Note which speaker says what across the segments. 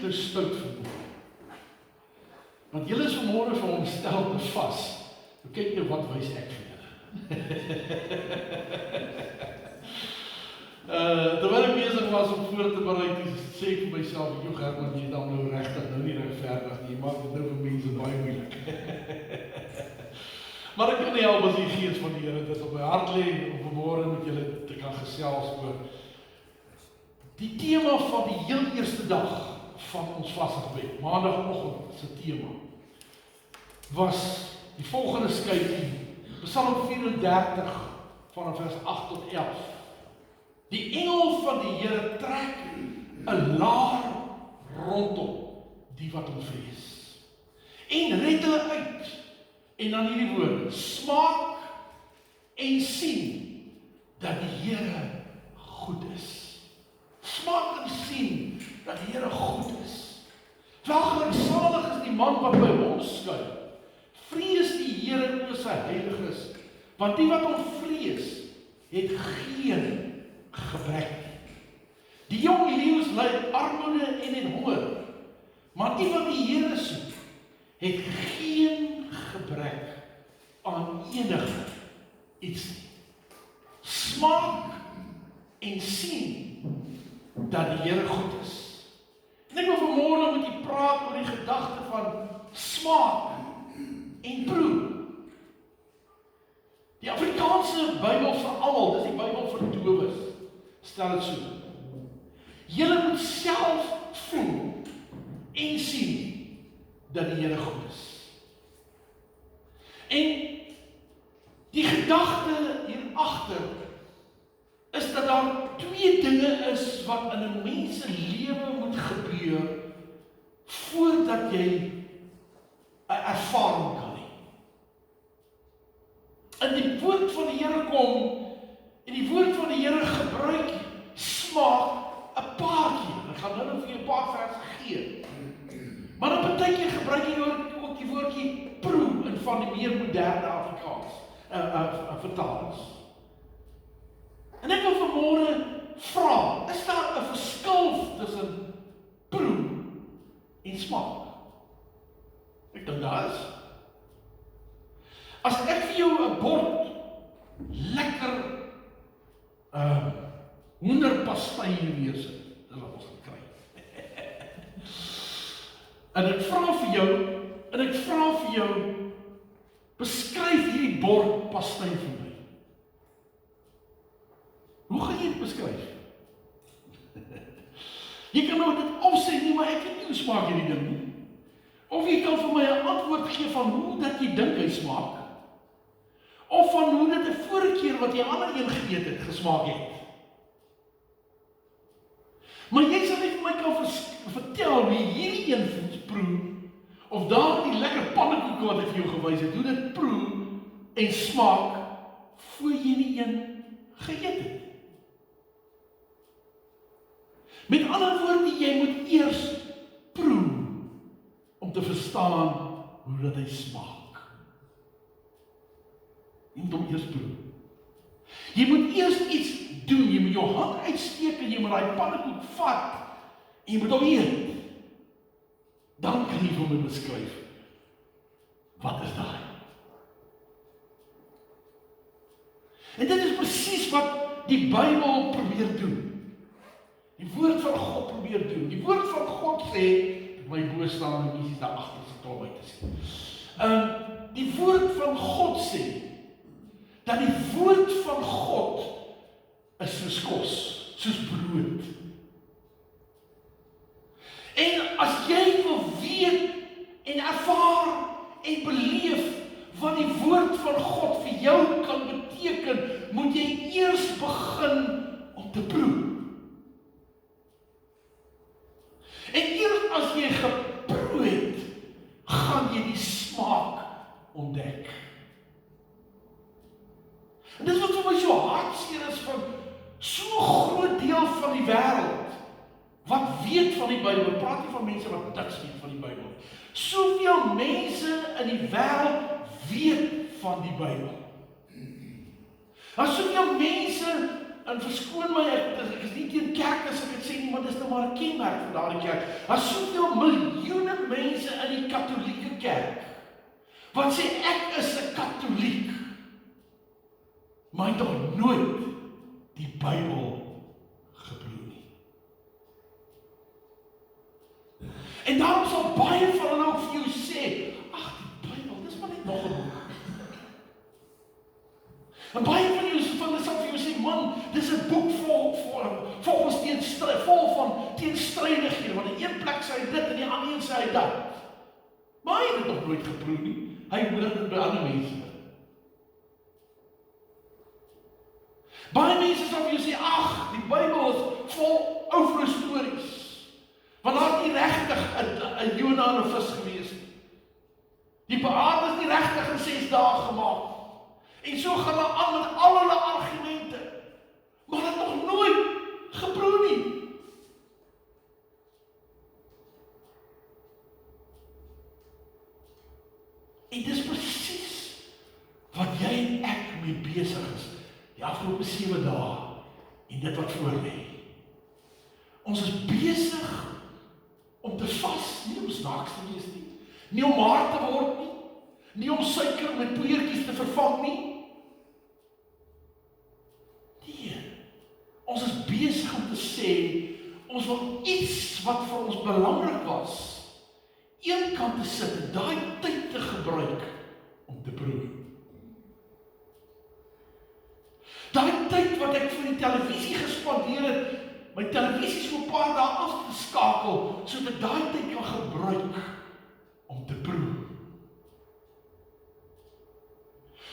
Speaker 1: nou stout vanmorgen. Want julle is vanmorgen veronderstel te vas. Nou kyk nou wat wys ek vir julle. Terwyl ek bezig was om voor te bereid, sê ek vir myself, joh Herman, jy dan nou regtig, nou nie regverdig nie, jy maak dit nou vir mense baie moeilik. Maar ek kan nie help as die gees van die Here dit op my hart lê om vanmorgen met julle te kan gesels oor die tema van die heel eerste dag van ons vasgebed, maandagoggend se tema, was die volgende skyfie, Psalm 34 van vers 8 tot 11. Die engel van die Here trek 'n laar rondom die wat hom vrees en red hulle uit. En dan hierdie woorde, smaak en sien dat die Here goed is. Smaak en sien dat die Here goed is. Welgeluksalig is die man wat by hom skuil. Vrees die Here oor sy heiliges, want die wat hom vrees, het geen gebrek. Die jong leeu's ly armoede en honger, maar die wat die Here soek, het geen gebrek aan enige iets. Smaak en sien dat die Here goed is. En ek wil vanmorgen met u praat oor die gedagte van smaak en proe. Die Afrikaanse Bybel vir almal, dis die Bybel vir dowes, stel dit so. Julle moet self voel en sien dat die Here goed is. En die gedagte hierachter is dat daar twee dinge is wat in 'n mens se lewe moet gebeur voordat jy 'n ervaring kan hê. In die woord van die Here kom en die woord van die Here gebruik smaak 'n paar keer. Ek gaan nou vir jou 'n paar verse gee. Maar dan partykeer gebruik jy ook die woordjie proe in van die meer moderne Afrikaans vertalings. En ek wil vanmorgen vra, is daar 'n verskil tussen proe en smaak? Ek dink daar is. As ek vir jou 'n bord lekker hoenderpastei hier sit, dis wat ons gaan kry. En ek vra vir jou, beskryf hierdie bord pastei vir my. Hoe gaan jy dit beskryf? Jy kan nou dit opsê nie, maar ek weet nie hoe smaak hierdie ding nie. Of jy kan vir my 'n antwoord gee van hoe dat jy dink hy smaak, of van hoe dit 'n vorige keer wat jy ander een geëet het, gesmaak het. Maar jy sal nie vir my kan vertel wie hierdie een proe, of daar die lekker pannekoek wat ek vir jou gewys het, hoe dit proe en smaak, voor jy nie een geëet het. Met ander woorde, jy moet eers proe, om te verstaan hoe dat hy smaak. Jy moet hom eers proe. Jy moet eers iets doen, jy moet jou hand uitsteek en jy moet daai pannekoek vat, en jy moet hom eet. Dan kan jy vir my beskryf, wat is daai? En dit is presies wat die Bybel probeer doen. Die woord van God probeer doen. Die woord van God sê, my bo staan en iets daar agter se klop uit te sien. Die woord van God sê, dat die woord van God is soos kos, soos brood. En as jy wil weet en ervaar en beleef wat die woord van God vir jou kan beteken, moet jy eers begin om te proe. En eers as jy geproe het, gaan jy die smaak ontdek. En dit wat vir my so hartseer is van so groot deel van die wêreld, wat weet van die Bybel, praat nie van mense wat niks weet van die Bybel. Soveel mense in die wêreld weet van die Bybel. Daar soveel mense en verskoon my, ek is nie teen kerk as ek dit sê nie, maar dis nou maar 'n kenmerk van daardie kerk. Daar's soveel miljoene mense in die katholieke kerk, wat sê ek is 'n katoliek, maar hy het nog nooit die Bybel gebroei nie. En daarom sal baie van hulle ook vir jou sê, ag, die Bybel, dis maar net nog 'n boek. En baie van julle sal vir jou sê, man, dis 'n boek vol ons vol van teenstrydighede, want in een plek sê hy dit en die ander een sê hy dat. Maar hy het dit nog nooit geproe nie. Hy hoor dit by ander mense. Baie mense sal vir jou sê, ag, die Bybel is vol ou vrou stories. Want daar het nie regtig 'n Jona en 'n vis gewees nie. Die beaarde is nie regtig in 6 dae gemaak. En so gaan hulle aan met al hulle argumente, maar het nog nooit geproe nie. En dis presies wat jy en ek mee besig is, die afgelope 7 dae, en dit wat voor lê. Ons is besig om te vas, nie om snaaks te wees nie, nie om maar te word nie, nie om suiker met poeiertjies te vervang nie. Ons is besig om te sê, ons wil iets wat vir ons belangrik was, een kant te sit en daai tyd te gebruik om te proe. Daai tyd wat ek vir die televisie gespandeer het, my televisie so 'n paar dae af te skakel, sodat ek daai tyd kan gebruik om te proe.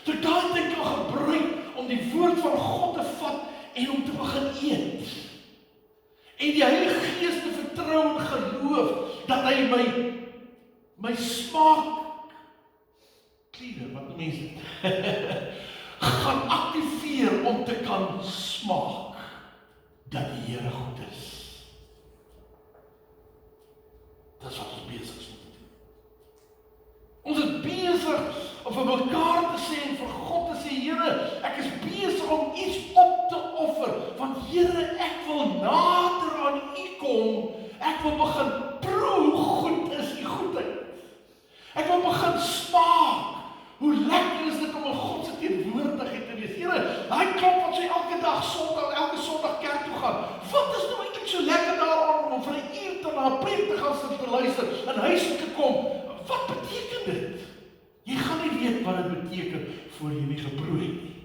Speaker 1: So daai tyd kan gebruik om die woord van God te vat en om te begin eet. En die Heilige Gees te vertrou en geloof dat hy my smaak kliere, wat noem mense gaan aktiveer om te kan smaak dat die Here goed is. Dis wat ons besig is om te doen. Ons is besig om vir mekaar te sê en vir God te sê, Here, ek is besig om iets op te offer, want Here, ek wil nader aan U kom, ek wil begin proe hoe goed is U goedheid. Ek wil begin smaak, hoe lekker is dit om in God se teenwoordigheid te wees. Here, hy klop wat sy elke Sondag kerk toe gaan. Wat is nou eintlik so lekker daaraan om vir 'n uur te na 'n preek te gaan sit te luister en huis toe te kom? Wat beteken dit? Jy gaan nie weet wat dit beteken voor jy nie geproe het nie.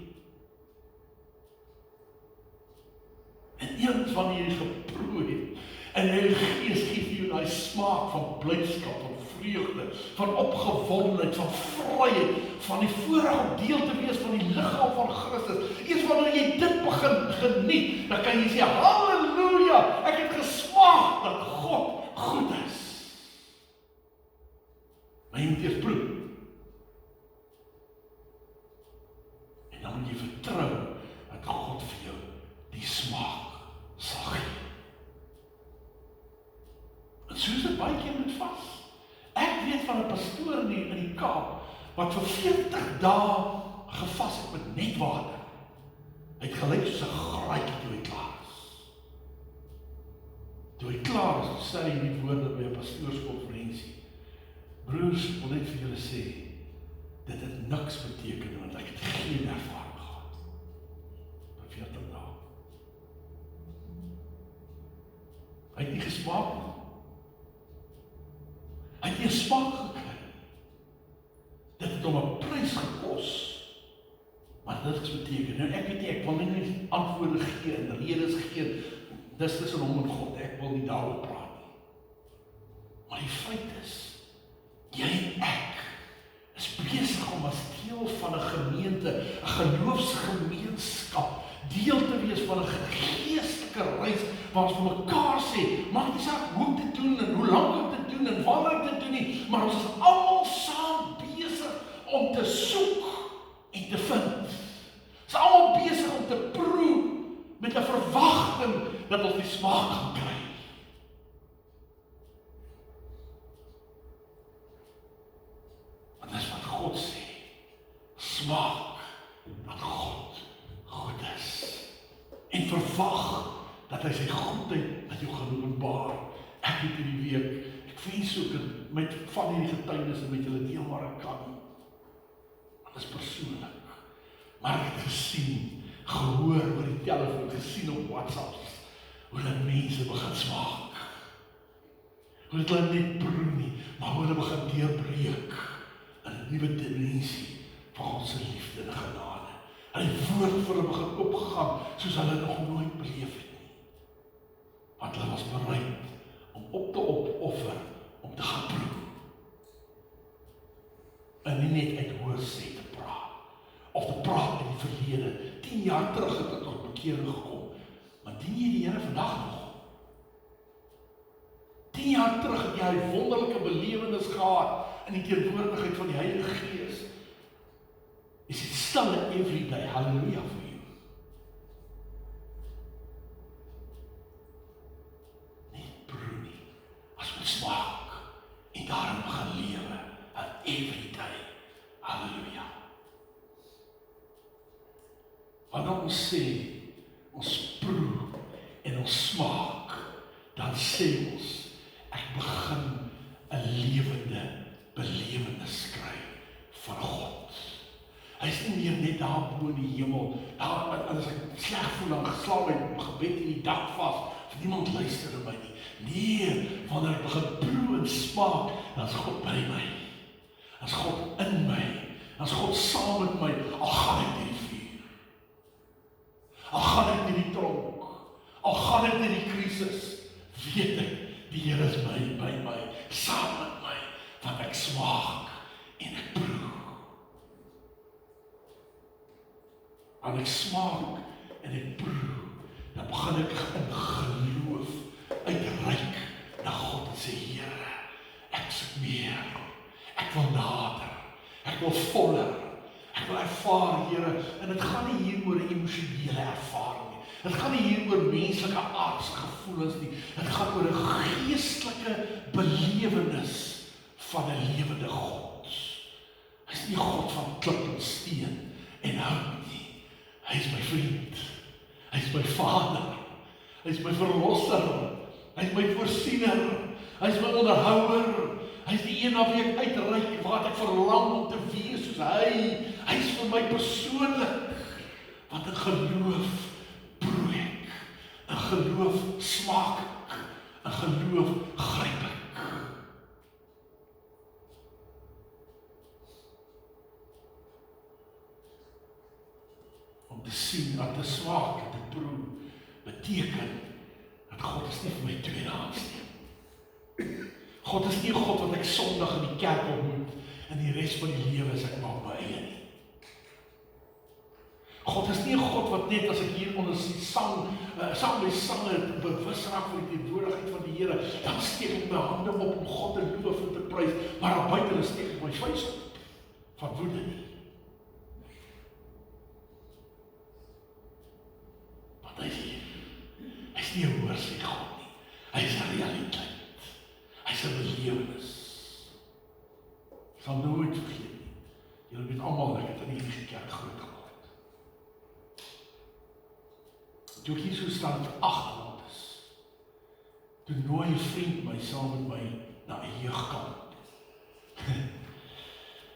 Speaker 1: En eens wanneer jy geproe het, en die Gees gee vir jou daai smaak van blydskap, van vreugde, van opgewondenheid, van vryheid, van die voorreg om deel te wees van die liggaam van Christus. Eers wanneer jy dit begin geniet, dan kan jy sê, halleluja, ek het gesmaak dat God goed is. Maar jy moet eers proe. En dan moet jy vertrou dat God vir jou die smaak sal gee. En so is dit baie keer met vas. Ek weet van 'n pastoor in die Kaap, wat vir 40 dae gevas het met net water. Hy het gelyk soos 'n graaitjie toe hy klaar is. Toe hy klaar is, sê hy die woorde by 'n pastoorskonferensie. Broers, wil net vir julle sê, dit het niks beteken, want ek het geen ervaring gehad. Vir 40 dae. Hy het nie gesmaak nie. Hy het nie smaak gekry. Dit het hom 'n prys gekos. Maar dit is beteken. Nou ek weet nie, ek wil nie antwoorde gee en redes gee. Dis tussen hom en God. Ek wil nie daaroor praat nie. Maar die feit is, jy en ek is besig om as deel van 'n gemeente, 'n geloofsgemeenskap, deel te wees van 'n geestelike reis waar ons vir mekaar sê, maak nie saak hoe te doen en hoe lank om te doen en wanneer te doen nie, maar ons is almal saam besig om te soek en te vind. Ons is almal besig om te proe met 'n verwagting dat ons die smaak gaan kry. Want dis wat God sê, smaak dat God goed is. En dat hy sy goedheid aan jou gaan openbaar. Ek het hierdie week, ek wens ook met van hierdie getuienisse met julle deel waar ek kan. Want dit is persoonlik. Maar ek het gesien, gehoor oor die telefoon, gesien op WhatsApps, hoe dat mense begin smaak. Hoe dat hulle net proe nie, maar hoe hulle begin deurbreek in 'n nuwe dimensie van God se liefde en genade. En die woord vir hulle begin opgegaan, soos hulle nog nooit beleef het nie. Want hulle was bereid om op te opoffer, om te gaan proe. En nie net uit hoorsê te praat, of te praat in die verlede. 10 jaar terug het ek tot bekering gekom, maar dien jy die Here vandag nog? 10 jaar terug het jy 'n wonderlike belewenis gehad in die teenwoordigheid van die Heilige Gees. Is it still every day, hallelujah for you? Net proe nie, as ons smaak en daarin gaan lewe, en every day, hallelujah. Wanneer ons sê, ons proe en ons smaak, dan sê ons, ek begin 'n lewende belewenis kry van God. Hy is nie meer net daar bo in die hemel, daar as ek sleg voel, dan geslaan my gebed in die dag vas, of niemand luister na my nie. Nee, wanneer ek begin proe en smaak, dan is God by my. Dan is God in my. Dan is God saam met my, al gaan ek deur die vuur. Al gaan ek deur die tronk. Al gaan ek deur die krisis. Weet ek, die Here is by my, saam met my, want ek smaak en ek proe. En ek smaak en ek proe, dan begin ek in geloof uitreik na God en sê, Here, ek soek meer, ek wil nader, ek wil voller, ek wil ervaar, Here, en het gaan nie hier oor 'n emosionele ervaring nie, het gaan nie hier oor menslike aardse gevoelens nie, het gaan oor 'n geestelike belewenis van 'n lewende God. Hy is nie God van klip en steen en hout nie. Hy is my vriend, hy is my Vader, hy is my verlosser, hy is my voorsiener, hy is my onderhouer, hy is die een na wie ek uitreik, wat ek verlang om te wees soos hy is vir my persoonlik, want in geloof proe ek, in geloof smaak ek, in geloof gryp ek. Om te sien, dat te smaak en te proe, beteken, dat God is nie vir my tweedehands nie. God is nie 'n God wat ek Sondag in die kerk ontmoet, en die res van die lewe is ek maar my eie nie. God is nie 'n God wat net as ek hier onder die sang, saam met sange bewus raak van die teenwoordigheid van die Here, dan steek ek my hande op om God te loof en te prys, maar daar buite steek ek my vuis op, van woede nie. Want hy is hier. Hy is nie 'n hoorsê God nie. Hy is 'n realiteit. Hy is 'n belewenis. Ek sal nooit vergeet nie. Julle weet almal dat ek het in hierdie kerk groot geword. Toe ek hier so staan vir 8 maande is, toe nooi 'n vriend my saam met my na 'n jeugkamp.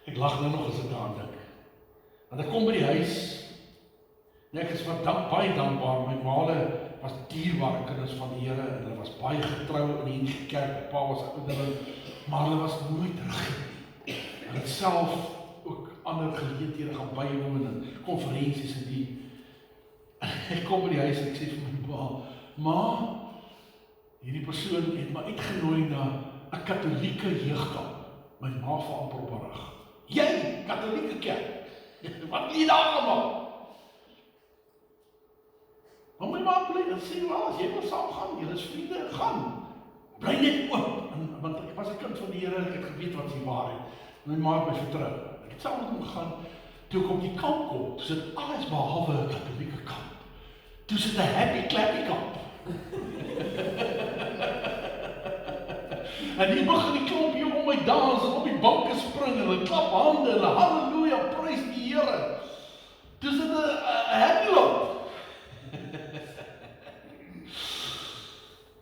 Speaker 1: Ek lag nou nog as ek daaraan dink. Want ek kom by die huis, en ek is baie dankbaar, my maale was dierbare kinders van die Here, en hulle was baie getrou in die kerk, my pa was 'n ouderling, maar hulle was nooit terug nie. Hulle het self ook ander geleenthede gaan bywoon, en konferensies en die. Ek kom by die huis en ek sê vir my ma, hierdie persoon het my uitgenooi na 'n katholieke jeugkamp. My ma val amper op haar rug. Jy, katholieke kerk, wat wil jy daar allemaal? Maar my ma bly en sê, as jy wil saam gaan, jy is vriende, gaan. Bly net oop, want ek was 'n kind van die Here, ek het geweet wat die waarheid. My ma het my vertrou. Ek het saam met hom gegaan, toe ek op die kamp kom, toe sit alles behalwe 'n katholieke kamp. Toe sit 'n happy clappy kamp. En hier begin die klompie om my dans, en op die banke spring, en hulle klap hande, en hulle halleluja, prys die Here. Toe sit 'n happy lot.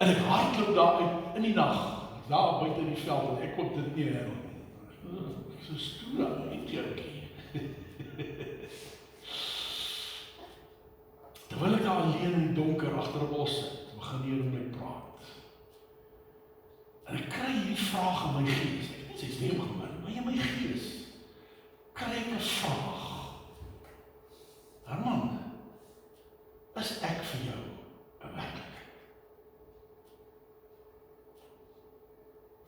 Speaker 1: En ek hardloop daar uit in die nag, daar buite in die veld, en ek kon dit nie herinner nie. So stoer aan die kleurtjie. Terwyl ek daar alleen in die donker agter 'n bos sit, begin die Here met my praat. En ek kry hierdie vraag in my gees. Ek het nie sy stem gehoor, maar in my gees kry ek 'n vraag. Herman, is ek vir jou 'n werklikheid?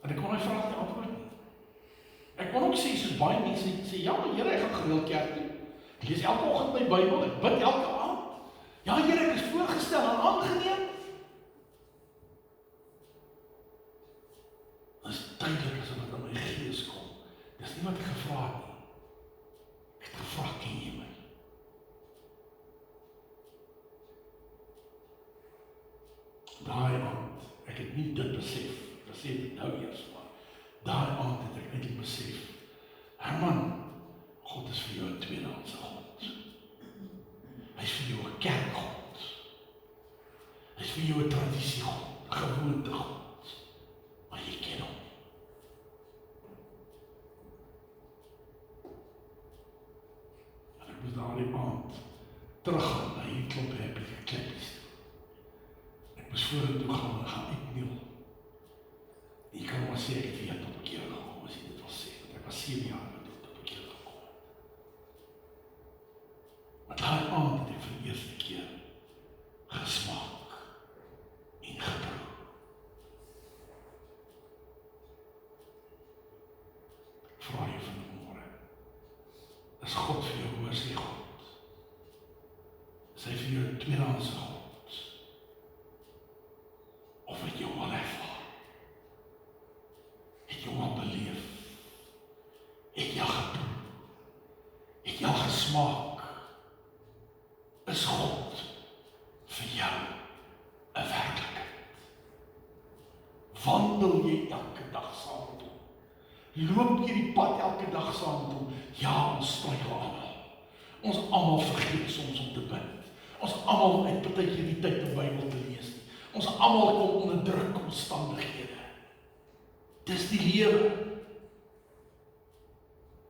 Speaker 1: En ek kon my vraag nie antwoord nie. Ek kon ook sê, soos baie mense sê, ja, maar Here, ek gaan gereeld kerk toe. Ek lees elke oggend my Bybel, ek bid elke aand. Ja, Here, ek is voorgestel en aangeneem. Dit is duidelik as wat in my gees kom. Dis nie wat ek gevra het nie. Ek het gevra, ken jy my? Daai aand, ek het nie dit besef dit nou eers, maar daai aand het ek eintlik besef, Herman, God is vir jou 'n tweedehandse God. Hy is vir jou 'n kerkgod. Hy is vir jou 'n tradisiegod, 'n gewoontegod. Maar jy ken hom. En ek moes daardie aand teruggaan na hierdie klomp happy klippies. Ek moes vorentoe gaan en gaan uitkniel. Jy kan maar sê, ek het weer tot bekering gekom, as jy dit wil sê, want ek was 7 jaar tot bekering gekom. Maar daai aand het ek vir die eerste keer gesmaak en geproe. Vra jy vanmôre, is God vir jou hoorsie God? Is hy vir jou 'n tweedehandse God? Of het jou al ervaar? Het jy al beleef? Het jy geproe? Het jy gesmaak? Is God vir jou 'n werklikheid? Wandel jy elke dag saam met hom? Loop jy die pad elke dag saam met hom? Ja, ons struikel almal. Ons almal vergeet soms om te bid. Ons almal het partykeer die tyd om Bybel te lees. Ons almal kom onder druk omstandighede. Dis die lewe.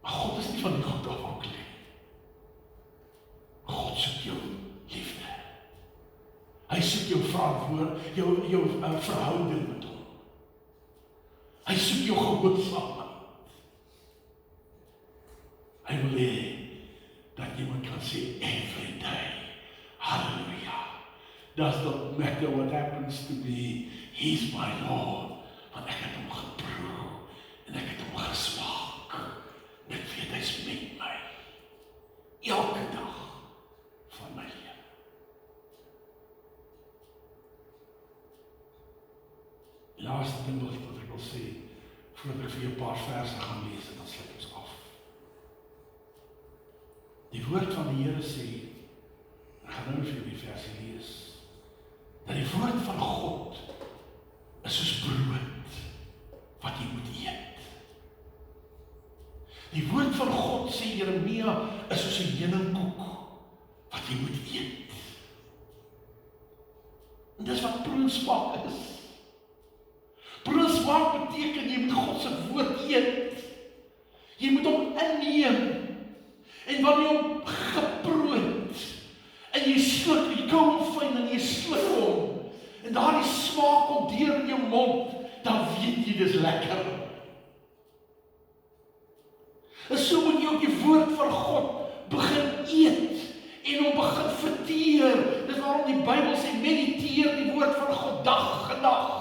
Speaker 1: Maar God is nie van die goed afhanklik nie. God soek jou liefde. Hy soek jou verantwoord, jou verhouding met hom. Hy soek jou gehoorsaamheid. Hy wil hê dat iemand kan sê every day, hallelujah. Does not matter what happens to me, he's my Lord. Want ek het hom geproe en ek het hom gesmaak. En ek weet hy's met my. Elke dag van my lewe. Die laaste ding wat ek wil sê, voordat ek vir jou 'n paar verse gaan lees en dan sluit ons af. Die woord van die Here sê, ek gaan nou vir jou die verse lees, dat die woord van God is soos brood wat jy moet eet. Die woord van God, sê Jeremia, is soos 'n heuningkoek wat jy moet eet. En dis wat proe en smaak is. Proe en smaak beteken jy moet God se woord eet. Jy moet hom inneem. En wanneer jy hom geproe het, en jy sluk, jy kou hom fyn en jy sluk hom, en daardie smaak kom deur in jou mond, dan weet jy dis lekker. En so moet jy ook die woord van God begin eet, en hom begin verteer. Dis waarom die Bybel sê, mediteer die woord van God dag en dag.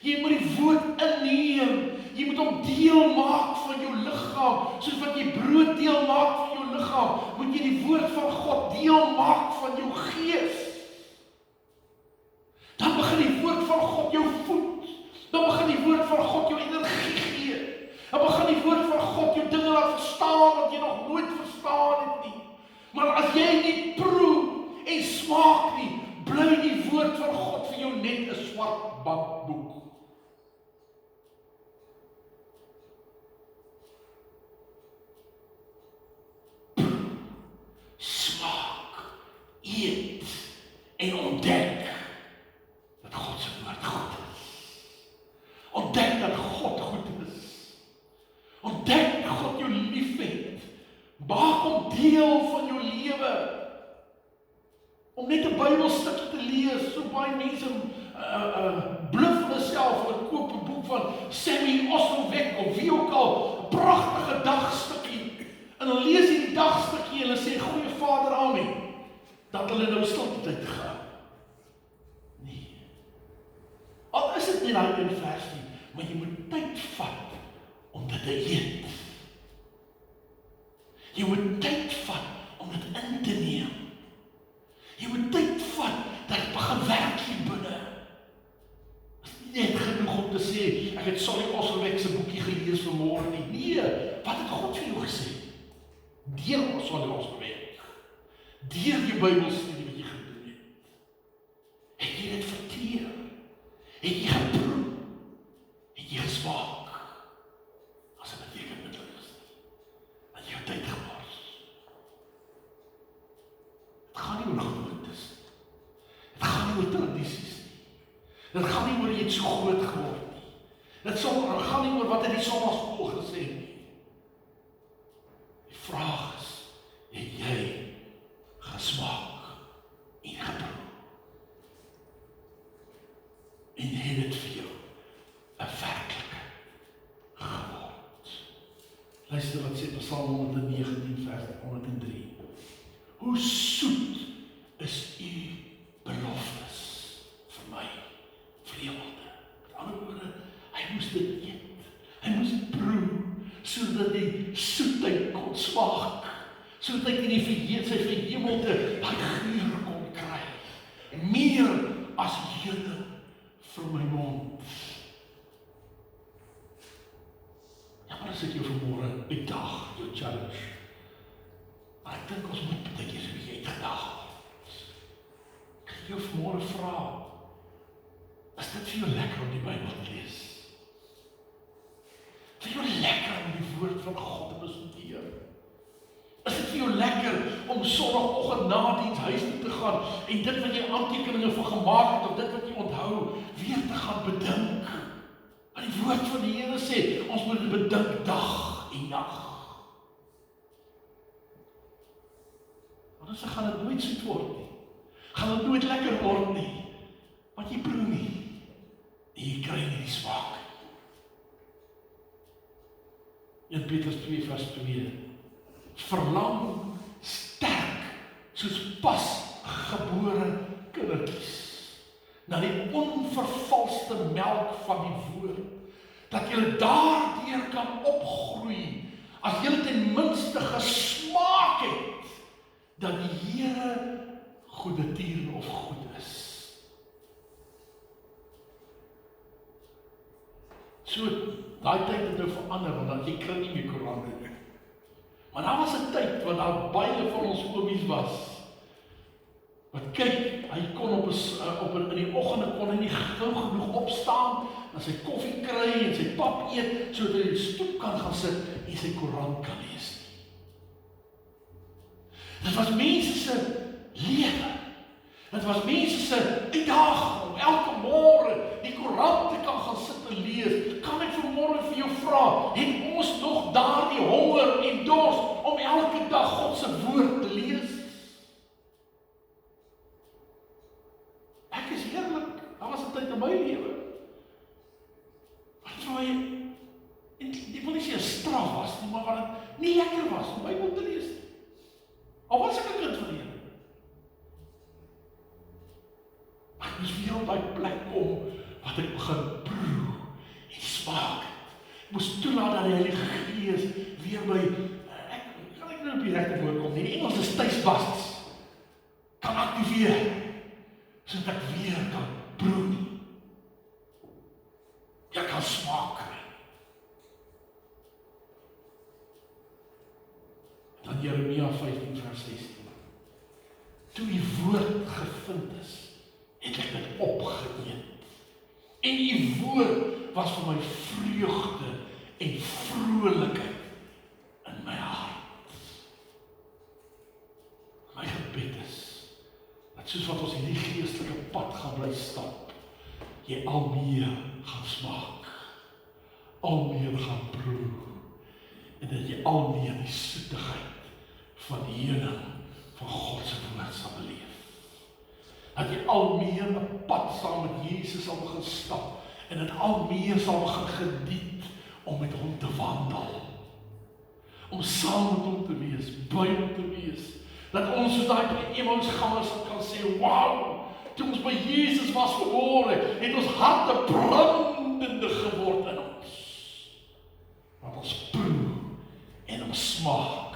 Speaker 1: Jy moet die woord inneem, jy moet hom deel maak van jou liggaam, soos wat jy brood deel maak van jou liggaam, moet jy die woord van God deel maak van jou gees. Dan begin die woord van God jou voed, dan begin die woord van God jou energie gee, dan begin die woord van God jou dinge laat verstaan, wat jy nog nooit verstaan het nie. Maar as jy nie proe en smaak nie, bly die woord van God vir jou net 'n swart bakboek. Smaak, eet Maak hom deel van jou lewe. Om net 'n Bybelstukkie te lees, so baie mense bluf hulle self, hulle koop 'n boek van Sammy Osselweck of wie ook al, 'n pragtige dagstukkie. En dan lees jy die dagstukkie en hulle sê, Goeie Vader, amen. Dat hulle nou stilte tyd gehou. Nee. Al is dit nie daai een versie, maar jy moet tyd vat om dit te eet. Jy moet tyd vat om dit in te neem. Jy moet tyd vat dat dit begin werk hier binne. Dit is nie net genoeg om te sê, ek het Solly Osselweck se boekie gelees vanmôre nie. Nee, wat het God vir jou gesê? Deur Solly Osselweck. Deur die Bybelstudie wat jy gedoen het. Het jy dit verteer? Het jy geproe? Het jy gesmaak? As dit beteken met is, dat jy jou tyd gemors. Het gaan nie oor gewoontes. Het gaan nie oor tradisies nie. Dit gaan nie oor jy het so groot geword nie. Dit gaan nie oor wat het die sonnaskool gesê nie. Die vraag is, het jy gesmaak en geproe? En het dit vir jou 'n werklike geword? Luister wat sê Psalm 119 vers 103. Hoe soet is u beloftes vir my vreemde. Met ander woorde, hy moes dit eet. Hy moes dit proe, sodat die soetheid kon smaak. Sodat hy in die sy verhemelte daai geur kon kry. Meer as heuning vir my mond. Ja, maar as ek jou vanmôre uitdaag, jou challenge. Maar ek dink ons moet baie keer so 'n bietjie uitgedaag word. Ek wil jou vanmôre vra, is dit vir jou lekker om die Bybel te lees? Vir jou lekker om die woord van God te bestudeer? Is dit vir jou lekker om Sondagoggend na diens huis toe te gaan en dit wat jy aantekeninge van gemaak het of dit wat jy onthou weer te gaan bedink? Want die woord van die Here sê, ons moet bedink dag en nag. Want dan gaan dit nooit soet word nie. Gaan dit nooit lekker word nie. Want jy proe nie. En jy kry nie die smaak. 1 Petrus 2 vers 2. Verlang sterk, soos pasgebore kindertjies, na die onvervalste melk van die woord, dat julle daardeur kan opgroei, as julle ten minste gesmaak het, dat die Here goedertier of goed is. So, daai tyd het nou verander, want jy kry nie meer Koran nie. Maar daar was 'n tyd, wat daar baie van ons oomies was, wat kyk, hy kon in die oggende kon hy nie gou genoeg opstaan, en sy koffie kry, en sy pap eet, sodat hy op die stoep kan gaan sit, en sy Koran kan lees nie. Dit was mense se lewe. Dit was mense se uitdaging om elke môre die Koran te kan gaan sit en lees. Kan ek vanmôre vir jou vra, het ons nog daardie honger en dors om elke dag God se woord te lees? Ek is heerlik, daar was 'n tyd in my lewe. Wat vir my, ek wil nie sê 'n straf was nie, maar wat dit nie lekker was om Bybel te lees. Al was ek 'n kind van die Here. Ek moes weer op daai plek kom, wat ek begin proe en smaak. Ek moes toelaat dat die Heilige Gees weer by, kan ek nou op die regte woord kom nie, die Engels is thuisbas, kan aktiveer, sodat ek weer kan proe. Jy kan smaak kry. Dan Jeremia 15 vers 16. Toe die woord gevind is, het ek dit opgeneem. En die woord was vir my vreugde en vrolikheid in my hart. My gebed is, dat soos wat ons hierdie geestelike pad gaan bly stap, jy al meer gaan smaak, al meer gaan proe, en dat jy al meer die soetigheid van die heuning van God se woord sal beleef. Dat jy al meer 'n pad saam met Jesus sal begin stap en dit al meer sal begin geniet om met hom te wandel. Om saam met hom te wees, by hom te wees. Dat ons soos daai by Emmausgangers kan sê, wow, toe ons by Jesus was gebore, het ons harte brandende geword in ons. Want ons proe en ons smaak